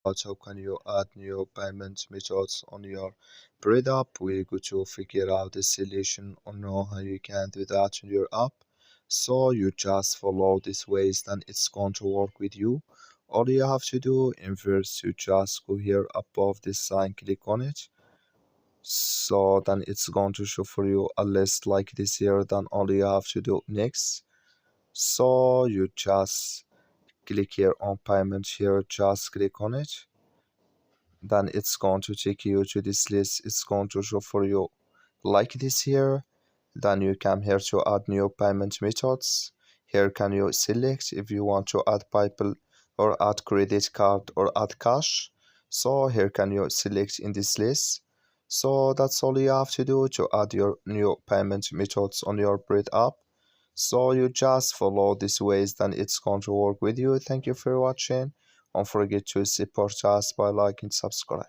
How can you add new payment methods on your Bread app? We're going to figure out the solution on how you can do that on your app. So you just follow these ways, then it's going to work with you. All you have to do in first, you just go here above this sign, click on it. So then it's going to show for you a list like this here. Then all you have to do next. So you just click here on payment here, just click on it. Then it's going to take you to this list. It's going to show for you like this here. Then you come here to add new payment methods. Here can you select if you want to add PayPal or add credit card or add cash. So here can you select in this list. So that's all you have to do to add your new payment methods on your Bread app. So you just follow these ways, then it's going to work with you. Thank you for watching. Don't forget to support us by liking, subscribe.